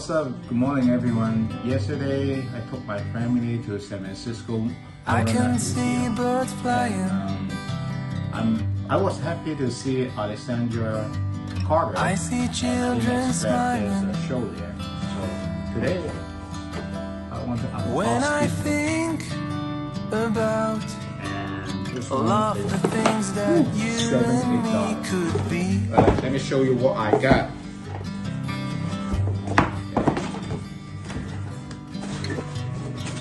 What's up? Good morning, everyone. Yesterday, I took my family to San Francisco. I can see birds flying. I was happy to see Alexander Calter. I see children smiling. There's a show there. So today, I want to unbox When I it. think about This all one of is the things that you and me $78. could be, Let me show you what I got.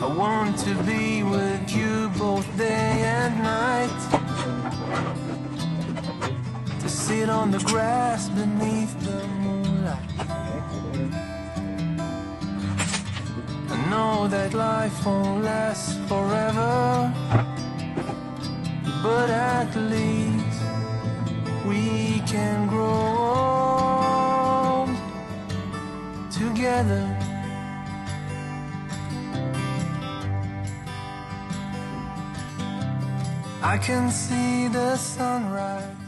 I want to be with you both day and night, to sit on the grass beneath the moonlight. I know that life won't last forever, but at least we can grow old together. I can see the sunrise.